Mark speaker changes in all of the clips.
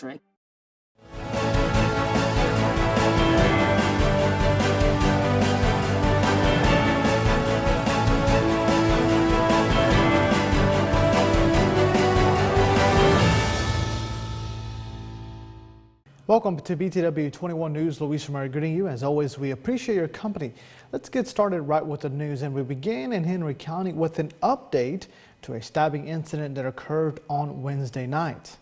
Speaker 1: Right.
Speaker 2: Welcome to BTW21 News. Luis Romero greeting you. As always, we appreciate your company. Let's get started right with the news, and we begin in Henry County with an update to a stabbing incident that occurred on Wednesday night.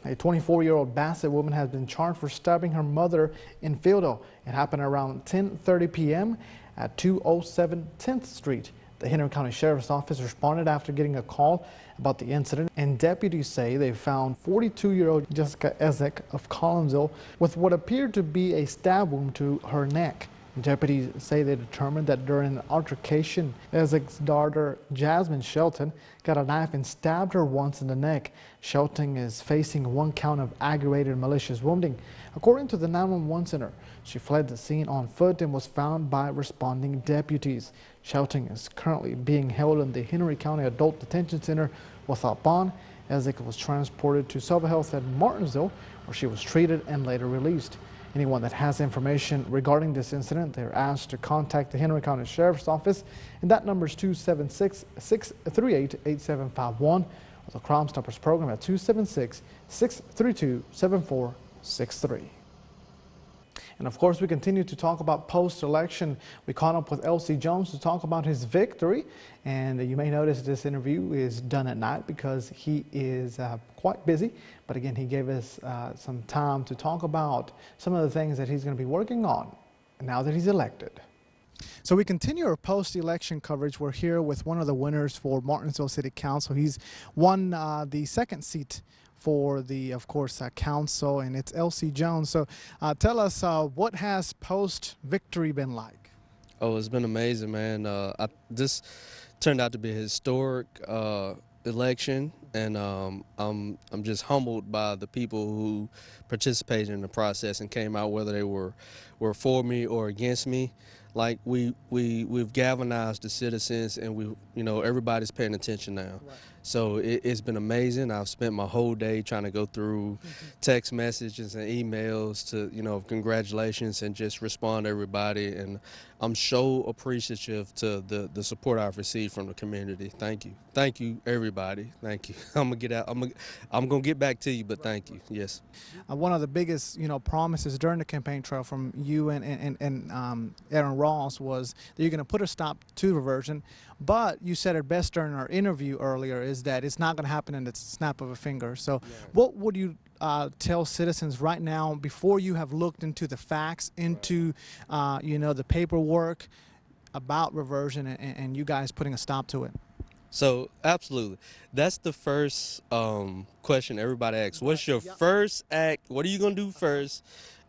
Speaker 2: A 24-year-old Bassett woman has been charged for stabbing her mother in Fieldo. It happened around 10:30 p.m. at 207 10th Street. The Henry County Sheriff's Office responded after getting a call about the incident, and deputies say they found 42-year-old Jessica Ezek of Collinsville with what appeared to be a stab wound to her neck. Deputies say they determined that during an altercation, Ezek's daughter Jasmine Shelton got a knife and stabbed her once in the neck. Shelton is facing 1 count of aggravated malicious wounding. According to the 911 center, she fled the scene on foot and was found by responding deputies. Shelton is currently being held in the Henry County Adult Detention Center without bond. Ezek was transported to Silver Health at Martinsville, where she was treated and later released. Anyone that has information regarding this incident, they're asked to contact the Henry County Sheriff's Office, and that number is 276-638-8751, or the Crime Stoppers program at 276-632-7463. And of course, we continue to talk about post-election. We caught up with L.C. Jones to talk about his victory. And you may notice this interview is done at night because he is quite busy. But again, he gave us some time to talk about some of the things that he's going to be working on now that he's elected. So we continue our post-election coverage. We're here with one of the winners for Martinsville City Council. He's won the second seat for the, of course, council, and it's L.C. Jones. So tell us, what has post-victory been like?
Speaker 3: Oh, it's been amazing, man. This turned out to be a historic election, and I'm just humbled by the people who participated in the process and came out, whether they were for me or against me. Like we've galvanized the citizens, and everybody's paying attention now. Right. So it's been amazing. I've spent my whole day trying to go through text messages and emails to congratulations and just respond to everybody. And I'm so appreciative to the support I've received from the community. Thank you everybody. Thank you. I'm gonna get back to you, but thank you. Yes.
Speaker 2: One of the biggest promises during the campaign trail from you and Aaron Ross was that you're going to put a stop to reversion, but you said it best during our interview earlier is that it's not going to happen in the snap of a finger. So what would you tell citizens right now, before you have looked into the facts, into the paperwork about reversion and you guys putting a stop to it?
Speaker 3: So absolutely, that's the first question everybody asks. What's your first act? What are you gonna do first?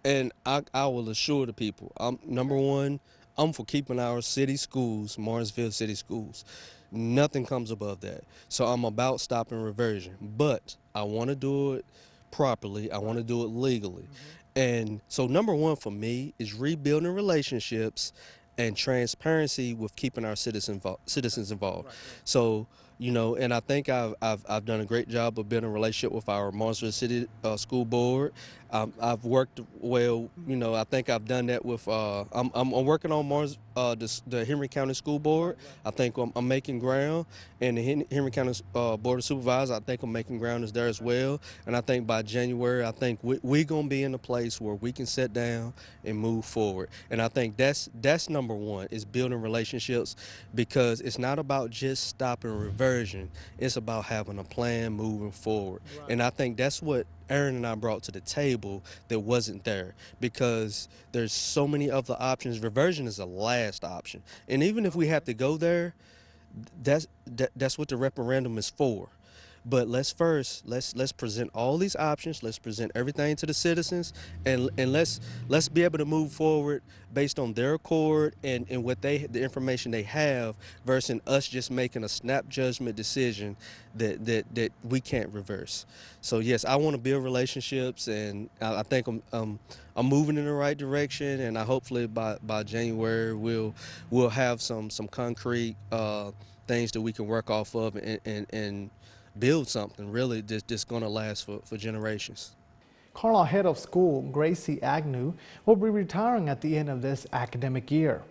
Speaker 3: And I will assure the people, number one, I'm for keeping our city schools, Martinsville City Schools. Nothing comes above that. So I'm about stopping reversion, but I want to do it properly. I want to do it legally. And so number one for me is rebuilding relationships and transparency with keeping our citizens involved. So, and I think I've done a great job of building a relationship with our Martinsville City School Board. I've worked well. I think I've done that with. I'm working on the Henry County School Board. I think I'm making ground, and the Henry County Board of Supervisors. I think I'm making ground is there as well. And I think by January, I think we're gonna be in a place where we can sit down and move forward. And I think that's number one, is building relationships, because it's not about just stopping reversion. It's about having a plan moving forward. Right. And I think that's what Aaron and I brought to the table that wasn't there, because there's so many other options. Reversion is the last option. And even if we have to go there, that's what the referendum is for. But let's present all these options. Let's present everything to the citizens, and let's be able to move forward based on their accord and what the information they have, versus us just making a snap judgment decision that we can't reverse. So yes, I want to build relationships, and I think I'm moving in the right direction, and hopefully by January we'll have some concrete things that we can work off of and build something really that's going to last for generations.
Speaker 2: Carlisle Head of School Gracie Agnew will be retiring at the end of this academic year.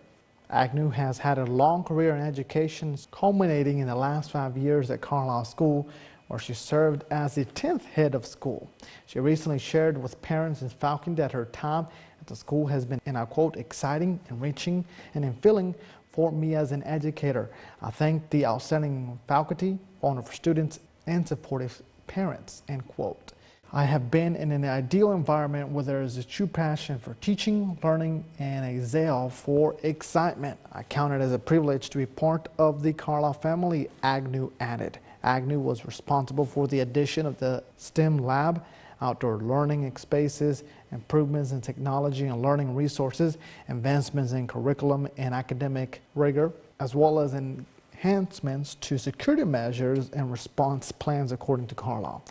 Speaker 2: Agnew has had a long career in education, culminating in the last 5 years at Carlisle School, where she served as the 10th head of school. She recently shared with parents and faculty that her time at the school has been, and I quote, exciting, enriching, and fulfilling for me as an educator. I thank the outstanding faculty, wonderful students, and supportive parents, end quote. I have been in an ideal environment where there is a true passion for teaching, learning, and a zeal for excitement. I count it as a privilege to be part of the Carlisle family, Agnew added. Agnew was responsible for the addition of the STEM lab, outdoor learning spaces, improvements in technology and learning resources, advancements in curriculum and academic rigor, as well as enhancements to security measures and response plans according to Carlisle.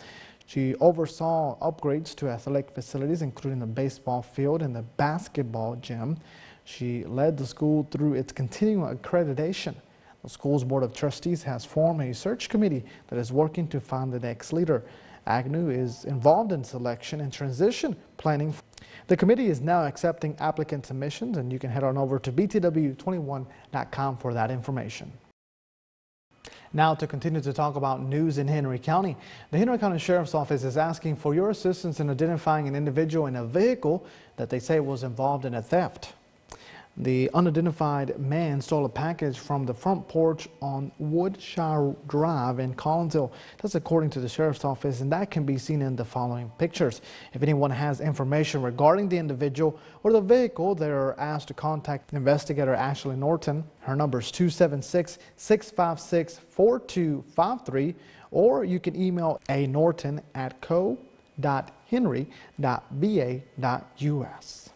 Speaker 2: She oversaw upgrades to athletic facilities, including the baseball field and the basketball gym. She led the school through its continuing accreditation. The school's Board of Trustees has formed a search committee that is working to find the next leader. Agnew is involved in selection and transition planning. The committee is now accepting applicant submissions, and you can head on over to BTW21.com for that information. Now, to continue to talk about news in Henry County, the Henry County Sheriff's Office is asking for your assistance in identifying an individual in a vehicle that they say was involved in a theft. The unidentified man stole a package from the front porch on Woodshire Drive in Collinsville. That's according to the Sheriff's Office, and that can be seen in the following pictures. If anyone has information regarding the individual or the vehicle, they are asked to contact investigator Ashley Norton. Her number is 276-656-4253, or you can email anorton@co.henry.va.us.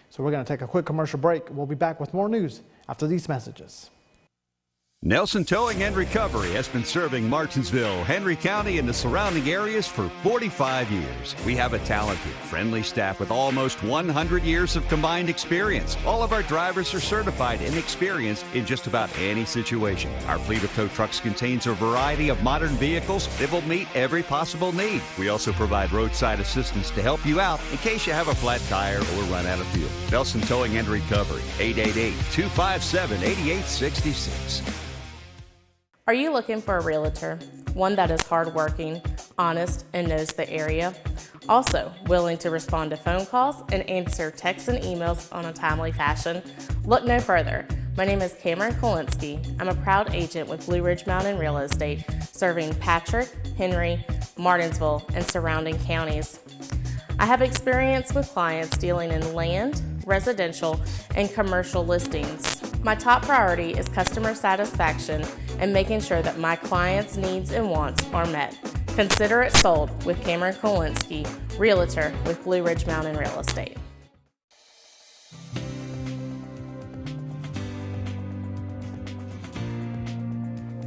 Speaker 2: So we're going to take a quick commercial break. We'll be back with more news after these messages.
Speaker 1: Nelson Towing and Recovery has been serving Martinsville, Henry County, and the surrounding areas for 45 years. We have a talented, friendly staff with almost 100 years of combined experience. All of our drivers are certified and experienced in just about any situation. Our fleet of tow trucks contains a variety of modern vehicles that will meet every possible need. We also provide roadside assistance to help you out in case you have a flat tire or run out of fuel. Nelson Towing and Recovery, 888-257-8866.
Speaker 4: Are you looking for a realtor? One that is hardworking, honest, and knows the area? Also, willing to respond to phone calls and answer texts and emails on a timely fashion? Look no further. My name is Cameron Kolinsky. I'm a proud agent with Blue Ridge Mountain Real Estate, serving Patrick, Henry, Martinsville, and surrounding counties. I have experience with clients dealing in land, residential, and commercial listings. My top priority is customer satisfaction and making sure that my clients' needs and wants are met. Consider it sold with Cameron Kolinsky, Realtor with Blue Ridge Mountain Real Estate.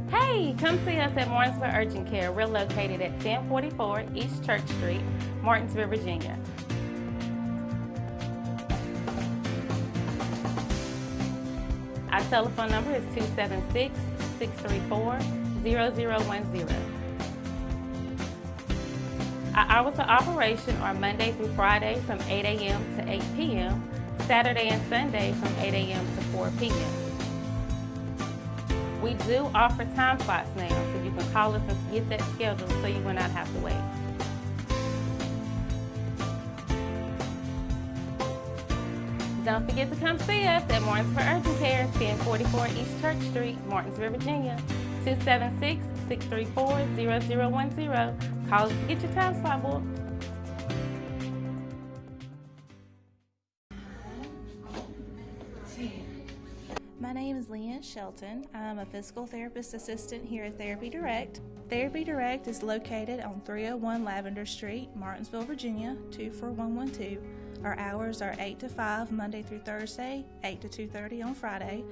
Speaker 5: Hey, come see us at Martinsville Urgent Care. We're located at 1044 East Church Street, Martinsville, Virginia. Our telephone number is 276-634-0010. Our hours of operation are Monday through Friday from 8 a.m. to 8 p.m., Saturday and Sunday from 8 a.m. to 4 p.m. We do offer time slots now, so you can call us and get that scheduled so you will not have to wait. Don't forget to come see us at Martinsville Urgent Care, 1044 East Church Street, Martinsville, Virginia, 276-634-0010. Call us to get your time slot booked.
Speaker 6: My name is Leanne Shelton. I'm a physical therapist assistant here at Therapy Direct. Therapy Direct is located on 301 Lavender Street, Martinsville, Virginia, 24112. Our hours are 8 to 5 Monday through Thursday, 8 to 2:30 on Friday.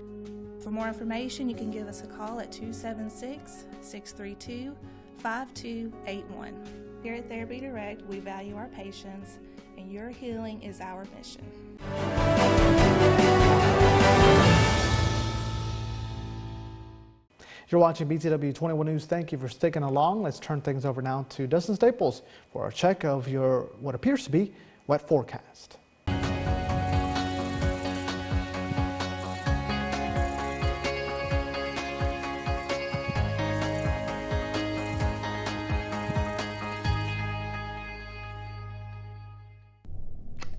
Speaker 6: For more information, you can give us a call at 276-632-5281. Here at Therapy Direct, we value our patients, and your healing is our mission.
Speaker 2: You're watching BTW21 News. Thank you for sticking along. Let's turn things over now to Dustin Staples for a check of your what appears to be wet forecast.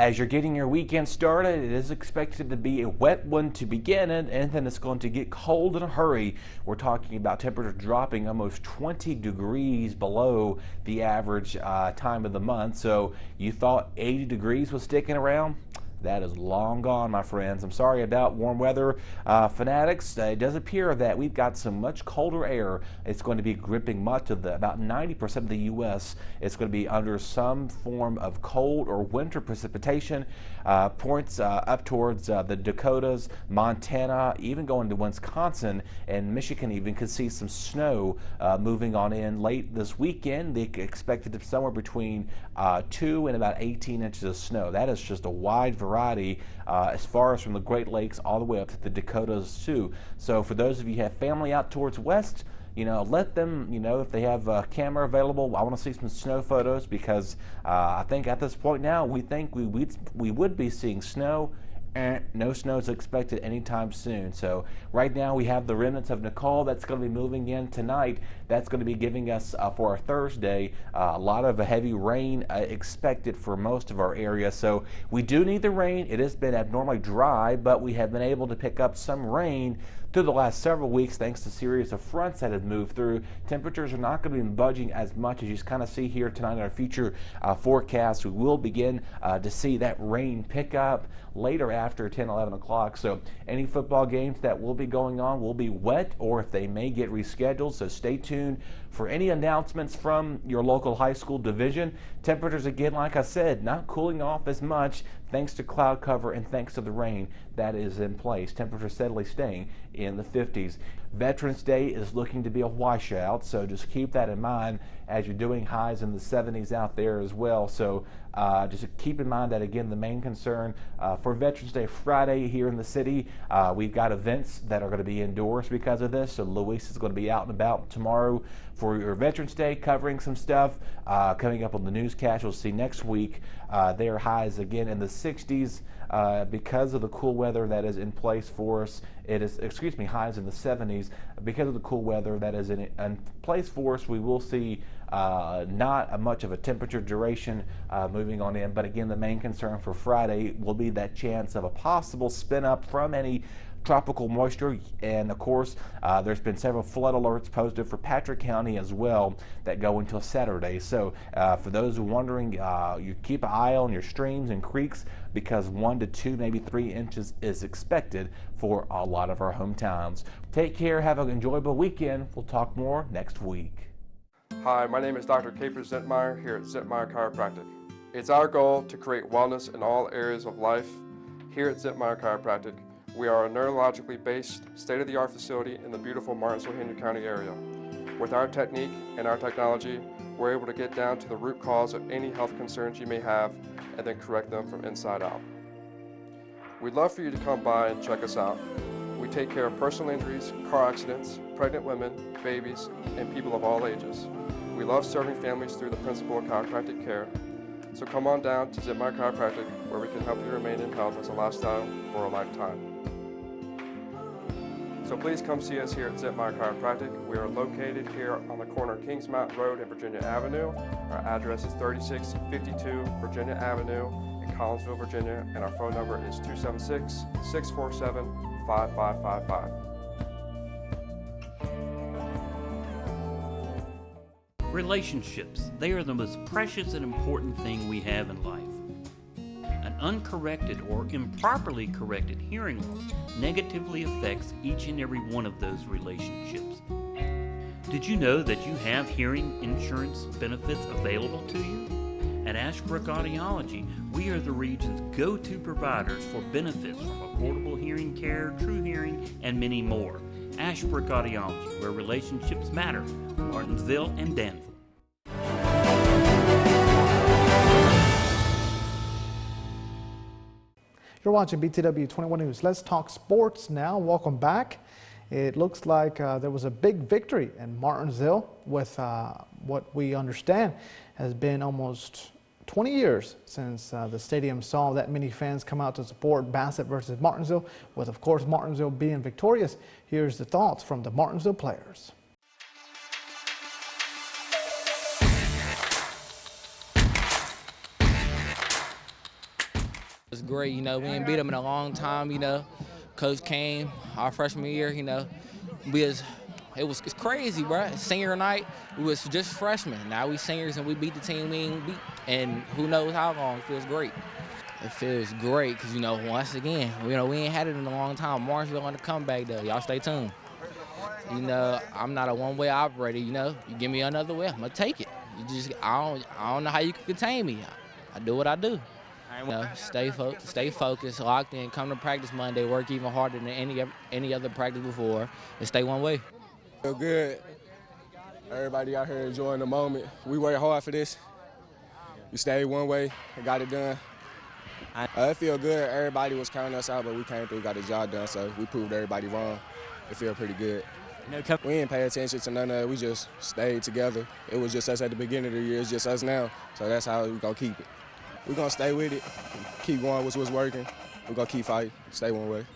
Speaker 7: As you're getting your weekend started, it is expected to be a wet one to begin in, and then it's going to get cold in a hurry. We're talking about temperature dropping almost 20 degrees below the average time of the month. So you thought 80 degrees was sticking around? That is long gone, my friends. I'm sorry about warm weather fanatics. It does appear that we've got some much colder air. It's going to be gripping much of about 90% of the U.S. It's going to be under some form of cold or winter precipitation. Points up towards the Dakotas, Montana, even going to Wisconsin and Michigan. Even could see some snow moving on in late this weekend. They expected somewhere between 2 and about 18 inches of snow. That is just a wide variety as far as from the Great Lakes all the way up to the Dakotas too. So for those of you who have family out towards west, let them, if they have a camera available, I want to see some snow photos, because I think at this point now we think we would be seeing snow. No snow is expected anytime soon. So right now we have the remnants of Nicole that's going to be moving in tonight. That's going to be giving us for our Thursday a lot of heavy rain expected for most of our area. So we do need the rain. It has been abnormally dry, but we have been able to pick up some rain through the last several weeks thanks to a series of fronts that have moved through. Temperatures are not going to be budging as much as you kind of see here tonight in our future forecast. We will begin to see that rain pick up later after 10, 11 o'clock. So any football games that will be going on will be wet, or if they may get rescheduled. So stay tuned for any announcements from your local high school division. Temperatures, again, like I said, not cooling off as much thanks to cloud cover and thanks to the rain that is in place. Temperatures steadily staying in the 50s. Veterans Day is looking to be a washout, so just keep that in mind as you're doing highs in the 70s out there as well. So just keep in mind that, again, the main concern for Veterans Day Friday here in the city, we've got events that are going to be indoors because of this. So Luis is going to be out and about tomorrow for your Veterans Day, covering some stuff. Coming up on the newscast, you'll see next week their highs again in the 60s. Because of the cool weather that is in place for us. It is, highs in the 70s. Because of the cool weather that is in place for us, we will see not much of a temperature duration moving on in. But again, the main concern for Friday will be that chance of a possible spin up from any tropical moisture, and of course there's been several flood alerts posted for Patrick County as well that go until Saturday. So for those who are wondering, you keep an eye on your streams and creeks, because 1 to 2, maybe 3 inches is expected for a lot of our hometowns. Take care, have an enjoyable weekend. We'll talk more next week.
Speaker 8: Hi, my name is Dr. Caper Zentmeyer here at Zentmeyer Chiropractic. It's our goal to create wellness in all areas of life. Here at Zentmeyer Chiropractic, we are a neurologically based, state-of-the-art facility in the beautiful Martinsville-Henry County area. With our technique and our technology, we're able to get down to the root cause of any health concerns you may have and then correct them from inside out. We'd love for you to come by and check us out. We take care of personal injuries, car accidents, pregnant women, babies, and people of all ages. We love serving families through the principle of chiropractic care. So come on down to Zentmeyer Chiropractic, where we can help you remain in health as a lifestyle for a lifetime. So please come see us here at Zentmeyer Chiropractic. We are located here on the corner of Kings Mountain Road and Virginia Avenue. Our address is 3652 Virginia Avenue in Collinsville, Virginia, and our phone number is 276-647-5555.
Speaker 9: Relationships, they are the most precious and important thing we have in life. An uncorrected or improperly corrected hearing loss negatively affects each and every one of those relationships. Did you know that you have hearing insurance benefits available to you? At Ashbrook Audiology, we are the region's go-to providers for benefits from affordable hearing care, true hearing, and many more. Ashbrook Audiology, where relationships matter, Martinsville and Danville.
Speaker 2: You're watching BTW21 News. Let's talk sports now. Welcome back. It looks like there was a big victory in Martinsville with what we understand has been almost 20 years since the stadium saw that many fans come out to support Bassett versus Martinsville, with of course Martinsville being victorious. Here's the thoughts from the Martinsville players.
Speaker 10: It's great, you know, we ain't beat them in a long time, you know. Coach came our freshman year, you know, it's crazy, bro. Senior night, we was just freshmen. Now we seniors and we beat the team we ain't beat, and who knows how long. It feels great. It feels great because, you know, once again, you know, we ain't had it in a long time. Martinsville on the comeback, though. Y'all stay tuned. You know, I'm not a one-way operator, you know. You give me another way, I'm going to take it. I don't know how you can contain me. I do what I do. You know, stay focused, locked in, come to practice Monday, work even harder than any other practice before, and stay one way.
Speaker 11: Feel good. Everybody out here enjoying the moment. We worked hard for this. We stayed one way and got it done. It feel good. Everybody was counting us out, but we came through, got the job done, so we proved everybody wrong. It feel pretty good. We didn't pay attention to none of it. We just stayed together. It was just us at the beginning of the year. It's just us now, so that's how we're going to keep it. We're going to stay with it, keep going with what's working. We're going to keep fighting, stay one way.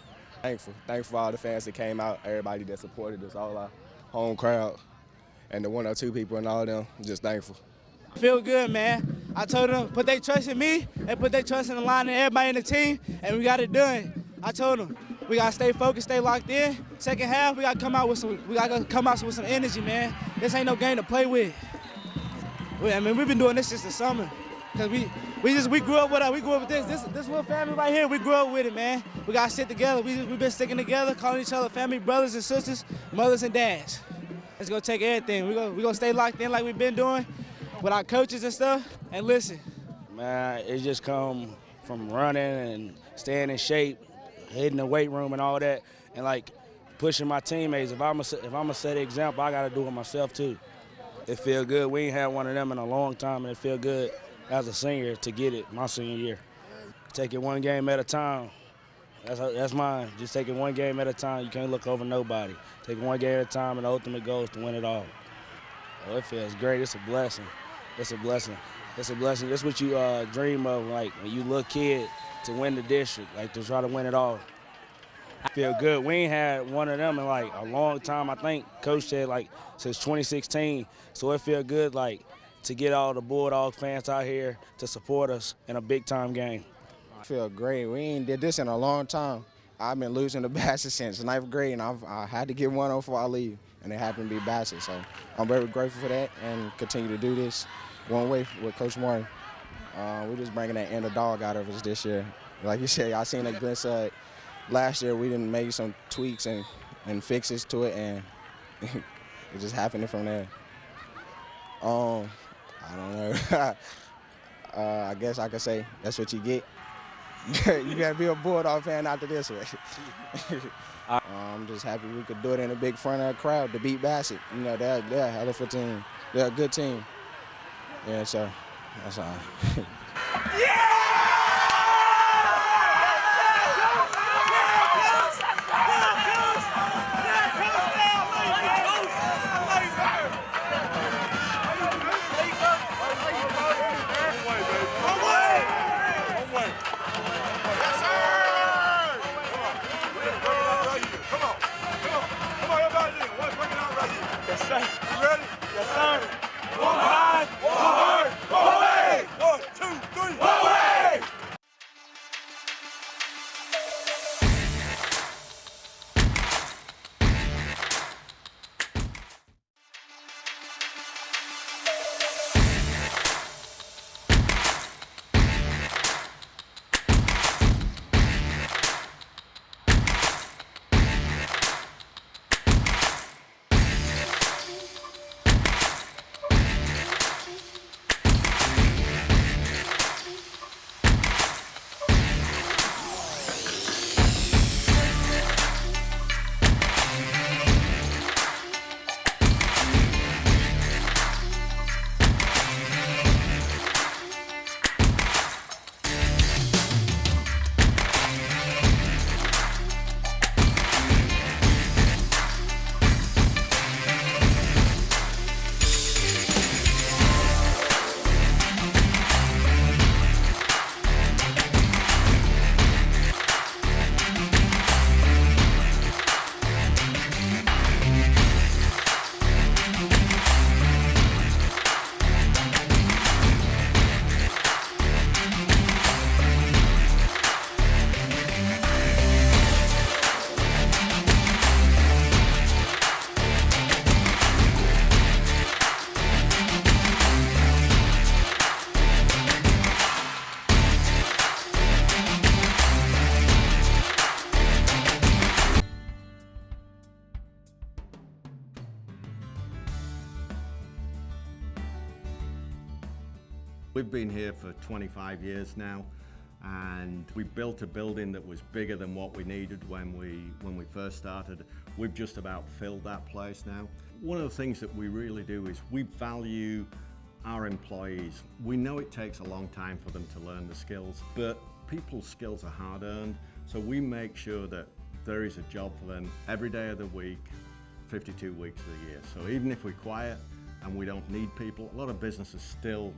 Speaker 11: Thankful for all the fans that came out, everybody that supported us, all our home crowd, and the 102 people and all of them, just thankful.
Speaker 12: I feel good, man. I told them put their trust in me and put their trust in the line and everybody in the team, and we got it done. I told them we got to stay focused, stay locked in. Second half, we got to come out with some energy, man. This ain't no game to play with. I mean, we've been doing this since the summer. Cause we grew up with this little family right here. We grew up with it, man. We gotta sit together. We've been sticking together, calling each other family, brothers and sisters, mothers and dads. It's gonna take everything. We gonna stay locked in like we've been doing with our coaches and stuff. And listen,
Speaker 13: man, it just come from running and staying in shape, hitting the weight room and all that, and like pushing my teammates. If I'm gonna set an example, I gotta do it myself too. It feel good. We ain't had one of them in a long time, and it feel good as a senior to get it my senior year. Take it one game at a time. That's mine. Just take it one game at a time. You can't look over nobody. Take it one game at a time, and the ultimate goal is to win it all. Oh, it feels great. It's a blessing. It's a blessing. It's a blessing. That's what you dream of, like when you little kid, to win the district, like to try to win it all. I feel good. We ain't had one of them in like a long time. I think Coach said like since 2016. So it feel good, like to get all the Bulldog fans out here to support us in a big-time game.
Speaker 14: I feel great. We ain't did this in a long time. I've been losing to Bassett since 9th grade, and I had to get one on before I leave, and it happened to be Bassett. So I'm very grateful for that and continue to do this one way with Coach Martin. We're just bringing that inner dog out of us this year. Like you said, I seen a glimpse of it last year. We didn't make some tweaks and fixes to it, and it just happened from there. I don't know. I guess I could say that's what you get. You got to be a Bulldog fan after this way. I'm just happy we could do it in a big front of the crowd to beat Bassett. You know, they're a hell of a team. They're a good team. Yeah, so that's all. Yeah!
Speaker 15: One behind, one hard, one way. 1, 2, 3, one way. We've been here for 25 years now, and we built a building that was bigger than what we needed when we first started. We've just about filled that place now. One of the things that we really do is we value our employees. We know it takes a long time for them to learn the skills, but people's skills are hard earned, so we make sure that there is a job for them every day of the week, 52 weeks of the year. So even if we're quiet and we don't need people, a lot of businesses still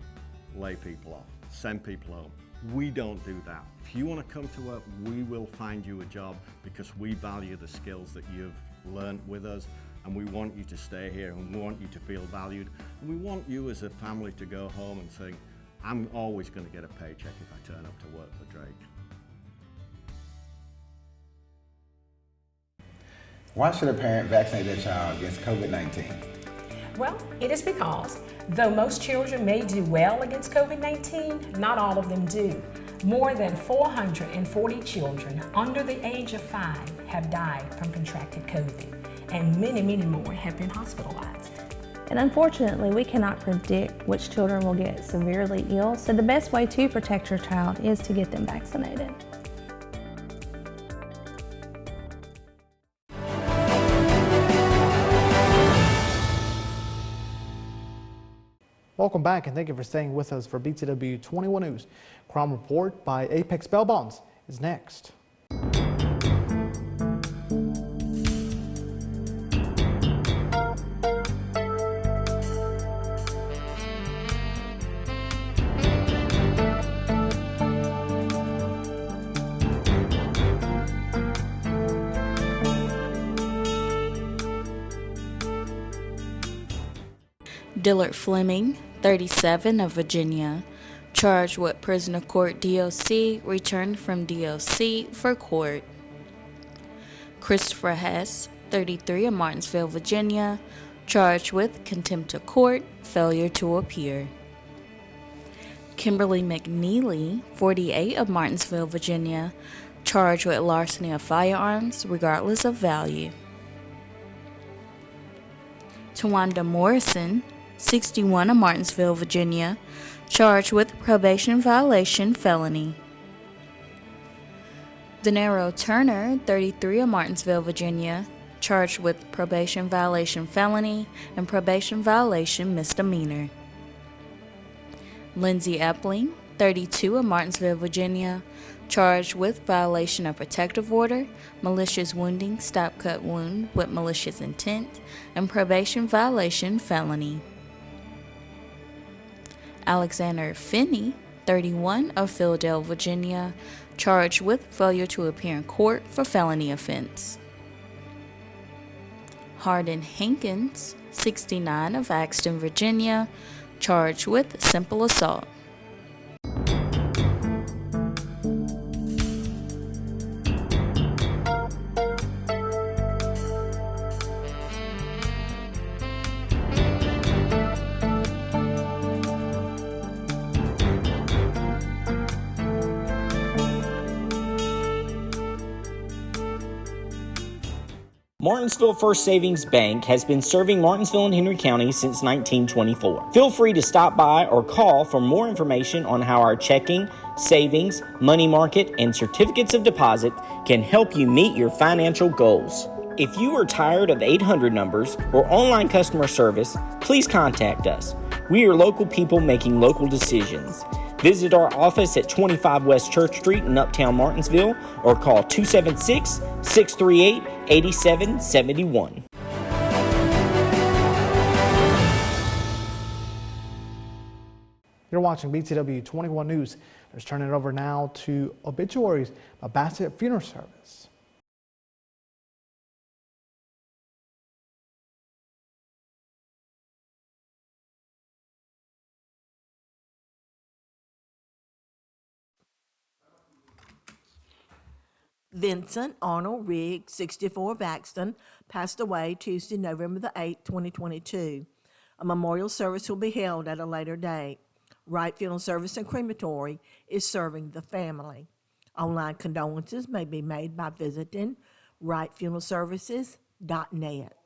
Speaker 15: lay people off, send people home. We don't do that. If you want to come to work, we will find you a job because we value the skills that you've learned with us, and we want you to stay here, and we want you to feel valued. And we want you as a family to go home and say, I'm always going to get a paycheck if I turn up to work for Drake.
Speaker 16: Why should a parent vaccinate their child against COVID-19?
Speaker 17: Well, it is because though most children may do well against COVID-19, not all of them do. More than 440 children under the age of 5 have died from contracted COVID, and many, many more have been hospitalized.
Speaker 18: And unfortunately, we cannot predict which children will get severely ill, so the best way to protect your child is to get them vaccinated.
Speaker 2: Welcome back, and thank you for staying with us for BTW21 News. Crime Report by Apex Bail Bonds is next.
Speaker 19: Dillard Fleming, 37, of Virginia, charged with prisoner court DOC, returned from DOC for court. Christopher Hess, 33, of Martinsville, Virginia, charged with contempt of court, failure to appear. Kimberly McNeely, 48, of Martinsville, Virginia, charged with larceny of firearms, regardless of value. Tawanda Morrison, 61, of Martinsville, Virginia, charged with probation violation felony. Denaro Turner, 33, of Martinsville, Virginia, charged with probation violation felony and probation violation misdemeanor. Lindsay Epling, 32, of Martinsville, Virginia, charged with violation of protective order, malicious wounding, stop-cut wound with malicious intent, and probation violation felony. Alexander Finney, 31, of Philadelphia, Virginia, charged with failure to appear in court for felony offense. Hardin Hankins, 69, of Axton, Virginia, charged with simple assault.
Speaker 20: Martinsville First Savings Bank has been serving Martinsville and Henry County since 1924. Feel free to stop by or call for more information on how our checking, savings, money market, and certificates of deposit can help you meet your financial goals. If you are tired of 800 numbers or online customer service, please contact us. We are local people making local decisions. Visit our office at 25 West Church Street in Uptown Martinsville or call 276-638-8771.
Speaker 2: You're watching BTW21 News. Let's turn it over now to Obituaries, a Bassett Funeral Service.
Speaker 21: Vincent Arnold Riggs, 64 of Axton, passed away Tuesday, November the 8th, 2022. A memorial service will be held at a later date. Wright Funeral Service and Crematory is serving the family. Online condolences may be made by visiting wrightfuneralservices.net.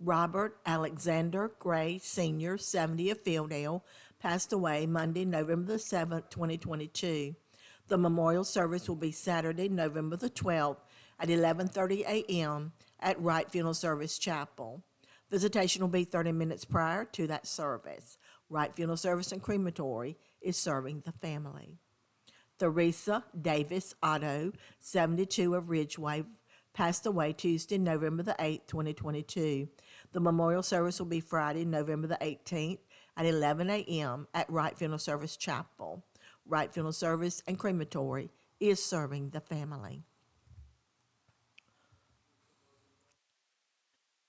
Speaker 21: Robert Alexander Gray Sr., 70 of Fieldale, passed away Monday, November the 7th, 2022. The memorial service will be Saturday, November the 12th at 11:30 a.m. at Wright Funeral Service Chapel. Visitation will be 30 minutes prior to that service. Wright Funeral Service and Crematory is serving the family. Theresa Davis Otto, 72 of Ridgeway, passed away Tuesday, November the 8th, 2022. The memorial service will be Friday, November the 18th at 11 a.m. at Wright Funeral Service Chapel. Wright Funeral Service and Crematory is serving the family.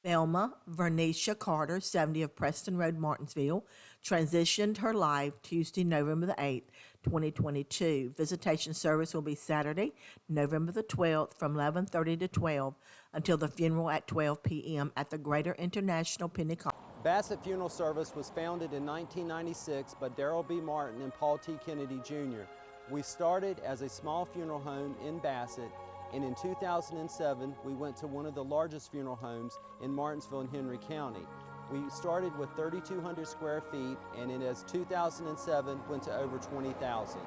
Speaker 21: Velma Vernicia Carter, 70 of Preston Road, Martinsville, transitioned her life Tuesday, November the 8th, 2022. Visitation service will be Saturday, November the 12th from 11:30 to 12 until the funeral at 12 p.m. at the Greater International Pentecostal.
Speaker 3: Bassett Funeral Service was founded in 1996 by Darrell B. Martin and Paul T. Kennedy Jr. We started as a small funeral home in Bassett, and in 2007 we went to one of the largest funeral homes in Martinsville and Henry County. We started with 3,200 square feet, and in 2007 went to over 20,000.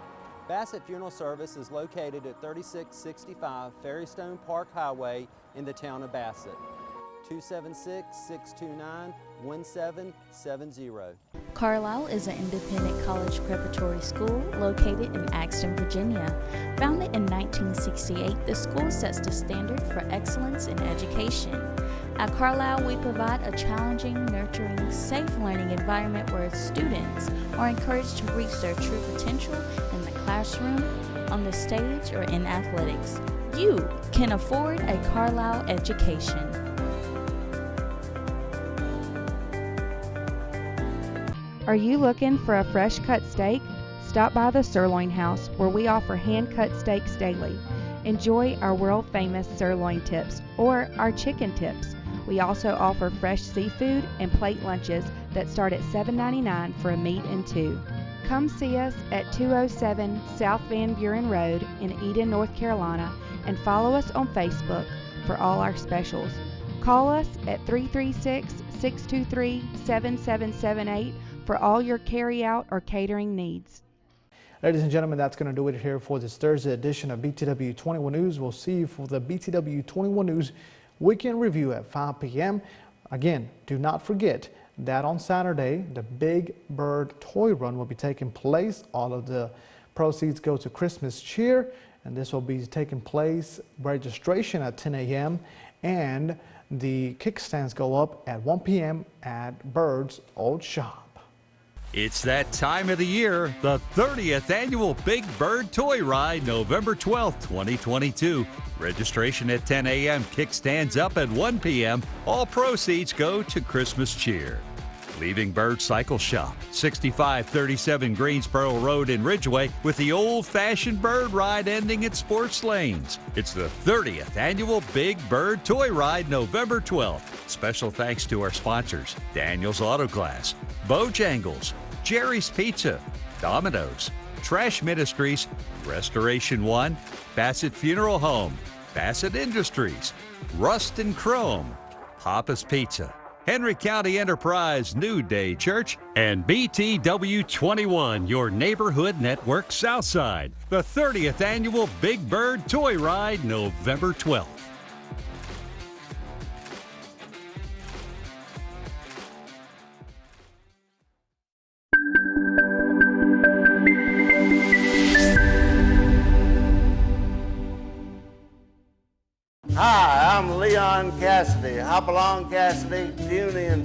Speaker 3: Bassett Funeral Service is located at 3665 Ferrystone Park Highway in the town of Bassett. 276-629-1770.
Speaker 19: Carlisle is an independent college preparatory school located in Axton, Virginia. Founded in 1968, the school sets the standard for excellence in education. At Carlisle, we provide a challenging, nurturing, safe learning environment where students are encouraged to reach their true potential in the classroom, on the stage, or in athletics. You can afford a Carlisle education.
Speaker 22: Are you looking for a fresh cut steak? Stop by the Sirloin House, where we offer hand-cut steaks daily. Enjoy our world-famous sirloin tips or our chicken tips. We also offer fresh seafood and plate lunches that start at $7.99 for a meat and two. Come see us at 207 South Van Buren Road in Eden, North Carolina, and follow us on Facebook for all our specials. Call us at 336-623-7778 for all your carry-out or catering needs.
Speaker 2: Ladies and gentlemen, that's going to do it here for this Thursday edition of BTW21 News. We'll see you for the BTW21 News Weekend Review at 5 p.m. Again, do not forget that on Saturday, the Big Bird Toy Run will be taking place. All of the proceeds go to Christmas Cheer, and this will be taking place, registration at 10 a.m. and the kickstands go up at 1 p.m. at Bird's Old Shop.
Speaker 1: It's that time of the year, the 30th annual Big Bird Toy Ride, November 12th, 2022. Registration at 10 a.m., kickstands up at 1 p.m. All proceeds go to Christmas Cheer. Leaving Bird Cycle Shop, 6537 Greensboro Road in Ridgeway, with the old-fashioned bird ride ending at Sports Lanes. It's the 30th annual Big Bird Toy Ride, November 12th. Special thanks to our sponsors, Daniel's Auto Glass, Bojangles, Jerry's Pizza, Domino's, Trash Ministries, Restoration One, Bassett Funeral Home, Bassett Industries, Rust and Chrome, Papa's Pizza, Henry County Enterprise New Day Church, and BTW21, your neighborhood network Southside. The 30th annual Big Bird Toy Ride, November 12th.
Speaker 23: Hi, I'm Leon Cassidy, Hopalong Cassidy, Union